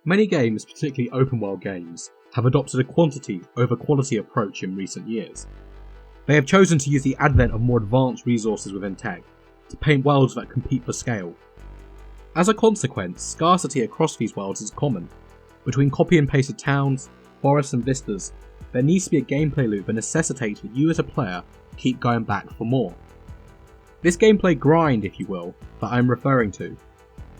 Many games, particularly open world games, have adopted a quantity over quality approach in recent years. They have chosen to use the advent of more advanced resources within tech to paint worlds that compete for scale. As a consequence, scarcity across these worlds is common. Between copy and pasted towns, forests and vistas, there needs to be a gameplay loop that necessitates that you as a player keep going back for more. This gameplay grind, if you will, that I'm referring to,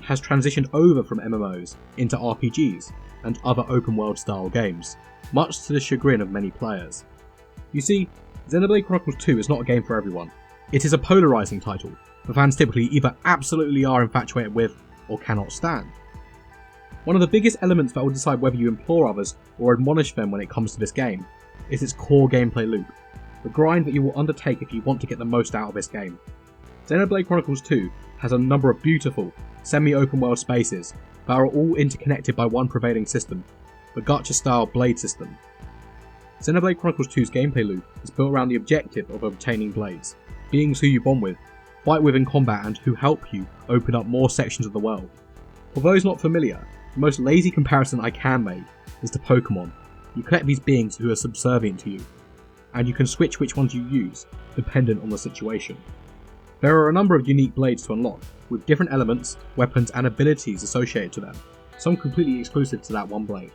has transitioned over from MMOs into RPGs and other open world style games, much to the chagrin of many players. You see, Xenoblade Chronicles 2 is not a game for everyone. It is a polarising title, that fans typically either absolutely are infatuated with or cannot stand. One of the biggest elements that will decide whether you implore others or admonish them when it comes to this game is its core gameplay loop, the grind that you will undertake if you want to get the most out of this game. Xenoblade Chronicles 2 has a number of beautiful, semi-open world spaces that are all interconnected by one prevailing system, the gacha-style blade system. Xenoblade Chronicles 2's gameplay loop is built around the objective of obtaining blades, beings who you bond with, fight with in combat and who help you open up more sections of the world. For those not familiar, the most lazy comparison I can make is to Pokemon. You collect these beings who are subservient to you, and you can switch which ones you use, dependent on the situation. There are a number of unique blades to unlock, with different elements, weapons and abilities associated to them, some completely exclusive to that one blade.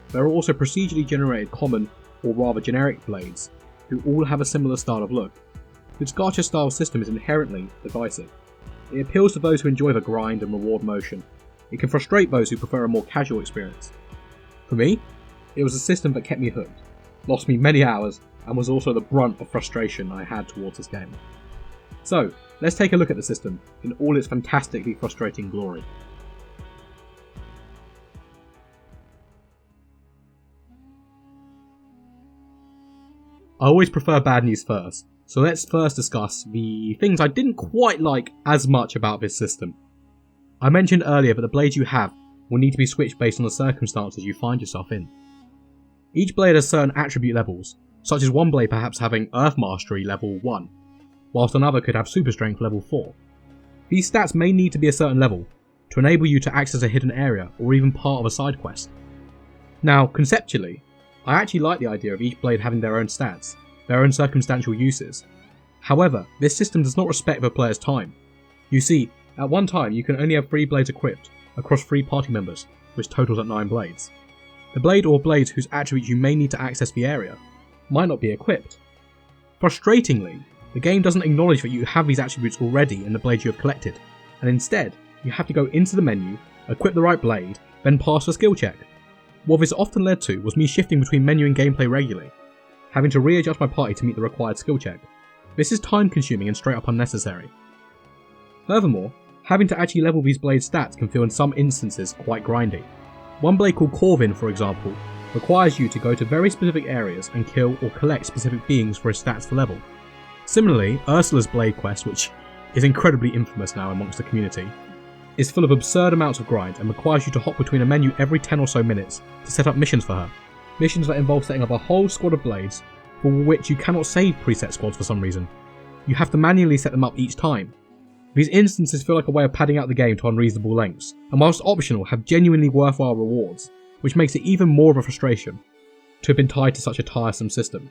There are also procedurally generated common, or rather generic blades, who all have a similar style of look. This gacha style system is inherently divisive. It appeals to those who enjoy the grind and reward motion. It can frustrate those who prefer a more casual experience. For me, it was a system that kept me hooked, lost me many hours, and was also the brunt of frustration I had towards this game. So, let's take a look at the system in all its fantastically frustrating glory. I always prefer bad news first, so let's first discuss the things I didn't quite like as much about this system. I mentioned earlier that the blades you have will need to be switched based on the circumstances you find yourself in. Each blade has certain attribute levels, such as one blade perhaps having Earth Mastery level 1, whilst another could have Super Strength level 4. These stats may need to be a certain level to enable you to access a hidden area or even part of a side quest. Now, conceptually, I actually like the idea of each blade having their own stats, their own circumstantial uses. However, this system does not respect the player's time. You see, at one time you can only have 3 blades equipped across 3 party members, which totals at 9 blades. The blade or blades whose attributes you may need to access the area might not be equipped. Frustratingly, the game doesn't acknowledge that you have these attributes already in the blades you have collected, and instead, you have to go into the menu, equip the right blade, then pass a skill check. What this often led to was me shifting between menu and gameplay regularly, having to readjust my party to meet the required skill check. This is time consuming and straight up unnecessary. Furthermore, having to actually level these blades' stats can feel in some instances quite grindy. One blade called Corvin, for example, requires you to go to very specific areas and kill or collect specific beings for his stats to level. Similarly, Ursula's blade quest, which is incredibly infamous now amongst the community, is full of absurd amounts of grind and requires you to hop between a menu every 10 or so minutes to set up missions for her. Missions that involve setting up a whole squad of blades, for which you cannot save preset squads for some reason. You have to manually set them up each time. These instances feel like a way of padding out the game to unreasonable lengths, and whilst optional, have genuinely worthwhile rewards, which makes it even more of a frustration to have been tied to such a tiresome system.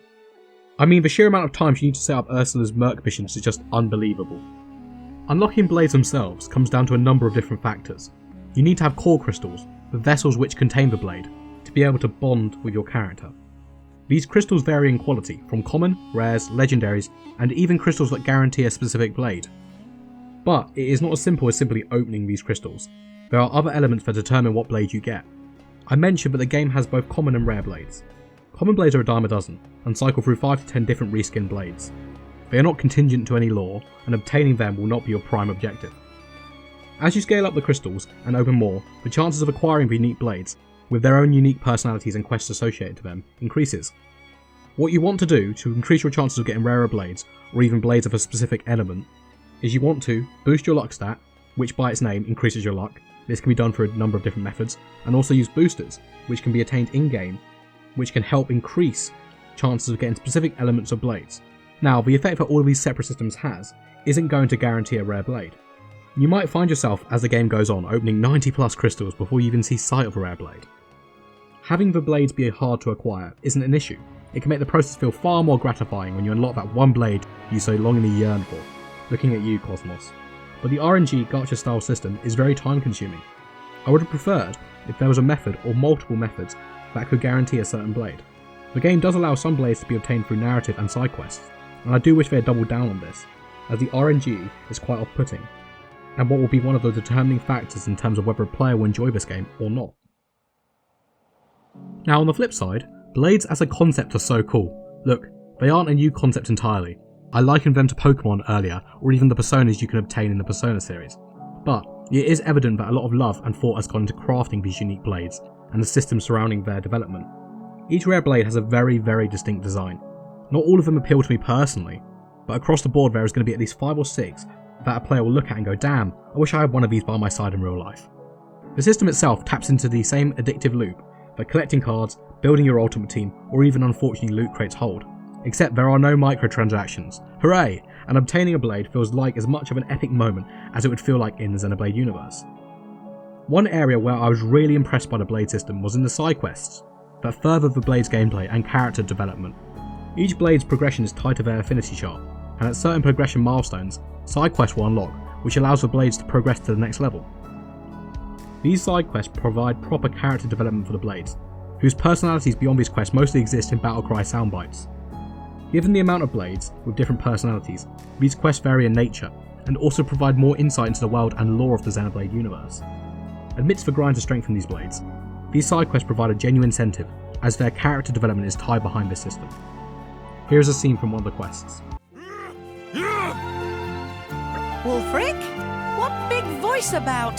I mean, the sheer amount of times you need to set up Ursula's Merc missions is just unbelievable. Unlocking blades themselves comes down to a number of different factors. You need to have core crystals, the vessels which contain the blade, to be able to bond with your character. These crystals vary in quality, from common, rares, legendaries, and even crystals that guarantee a specific blade. But it is not as simple as simply opening these crystals. There are other elements that determine what blade you get. I mentioned that the game has both common and rare blades. Common blades are a dime a dozen, and cycle through 5 to 10 different reskin blades. They are not contingent to any lore, and obtaining them will not be your prime objective. As you scale up the crystals and open more, the chances of acquiring the unique blades, with their own unique personalities and quests associated to them, increases. What you want to do to increase your chances of getting rarer blades, or even blades of a specific element, is you want to boost your luck stat, which by its name increases your luck. This can be done through a number of different methods, and also use boosters, which can be attained in-game, which can help increase chances of getting specific elements of blades. Now, the effect that all of these separate systems has isn't going to guarantee a rare blade. You might find yourself, as the game goes on, opening 90 plus crystals before you even see sight of a rare blade. Having the blades be hard to acquire isn't an issue. It can make the process feel far more gratifying when you unlock that one blade you so longingly yearn for. Looking at you, Cosmos. But the RNG gacha style system is very time consuming. I would have preferred if there was a method or multiple methods that could guarantee a certain blade. The game does allow some blades to be obtained through narrative and side quests, and I do wish they had doubled down on this, as the RNG is quite off-putting, and what will be one of the determining factors in terms of whether a player will enjoy this game or not. Now on the flip side, blades as a concept are so cool. Look, they aren't a new concept entirely. I likened them to Pokemon earlier, or even the personas you can obtain in the Persona series. But it is evident that a lot of love and thought has gone into crafting these unique blades, and the systems surrounding their development. Each rare blade has a very, very distinct design. Not all of them appeal to me personally, but across the board there is going to be at least 5 or 6 that a player will look at and go, damn, I wish I had one of these by my side in real life. The system itself taps into the same addictive loop that collecting cards, building your ultimate team, or even unfortunately loot crates hold. Except there are no microtransactions. Hooray! And obtaining a blade feels like as much of an epic moment as it would feel like in the Xenoblade universe. One area where I was really impressed by the blade system was in the side quests that furthered the blade's gameplay and character development. Each blade's progression is tied to their affinity chart, and at certain progression milestones, side quests will unlock, which allows the blades to progress to the next level. These side quests provide proper character development for the blades, whose personalities beyond these quests mostly exist in Battlecry soundbites. Given the amount of blades with different personalities, these quests vary in nature, and also provide more insight into the world and lore of the Xenoblade universe. Amidst the grind to strengthen these blades, these side quests provide a genuine incentive, as their character development is tied behind this system. Here is a scene from one of the quests. Wulfric? What big voice about?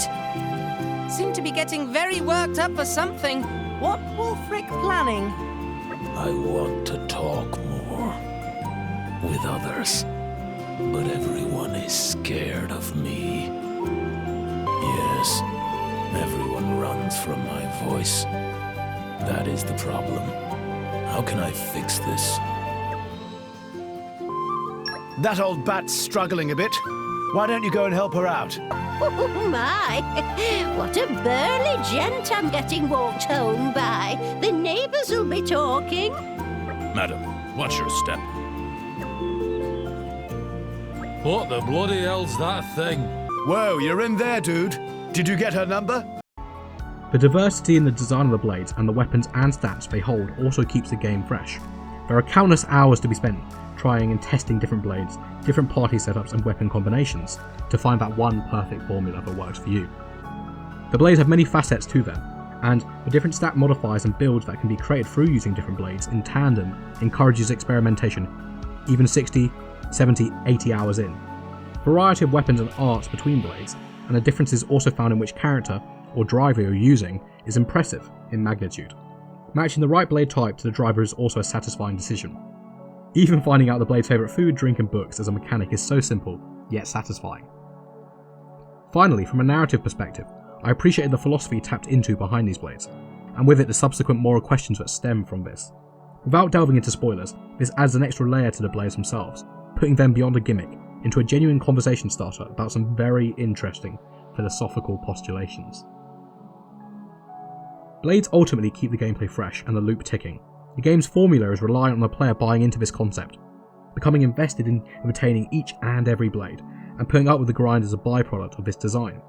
Seem to be getting very worked up for something. What Wulfric planning? I want to talk more with others, but everyone is scared of me. Yes, everyone runs from my voice. That is the problem. How can I fix this? That old bat's struggling a bit. Why don't you go and help her out? Oh my! What a burly gent I'm getting walked home by. The neighbours will be talking. Madam, watch your step. What the bloody hell's that thing? Whoa, you're in there, dude. Did you get her number? The diversity in the design of the blades and the weapons and stats they hold also keeps the game fresh. There are countless hours to be spent trying and testing different blades, different party setups and weapon combinations to find that one perfect formula that works for you. The blades have many facets to them, and the different stat modifiers and builds that can be created through using different blades in tandem encourages experimentation, even 60, 70, 80 hours in. Variety of weapons and arts between blades, and the differences also found in which character or driver you're using is impressive in magnitude. Matching the right blade type to the driver is also a satisfying decision. Even finding out the blade's favourite food, drink and books as a mechanic is so simple, yet satisfying. Finally, from a narrative perspective, I appreciated the philosophy tapped into behind these blades, and with it the subsequent moral questions that stem from this. Without delving into spoilers, this adds an extra layer to the blades themselves, putting them beyond a gimmick into a genuine conversation starter about some very interesting philosophical postulations. Blades ultimately keep the gameplay fresh and the loop ticking. The game's formula is reliant on the player buying into this concept, becoming invested in obtaining each and every blade, and putting up with the grind as a byproduct of this design.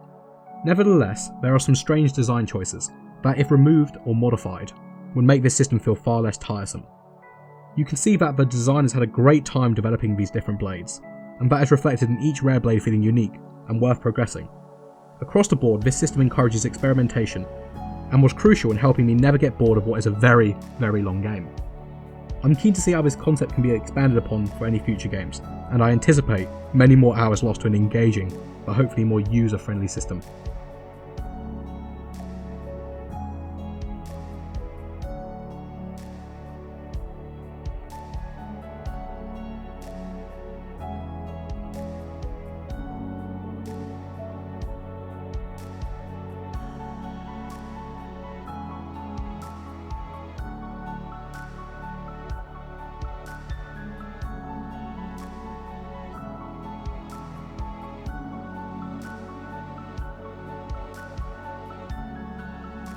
Nevertheless, there are some strange design choices that, if removed or modified, would make this system feel far less tiresome. You can see that the designers had a great time developing these different blades, and that is reflected in each rare blade feeling unique and worth progressing. Across the board, this system encourages experimentation, and was crucial in helping me never get bored of what is a very, very long game. I'm keen to see how this concept can be expanded upon for any future games, and I anticipate many more hours lost to an engaging, but hopefully more user-friendly system.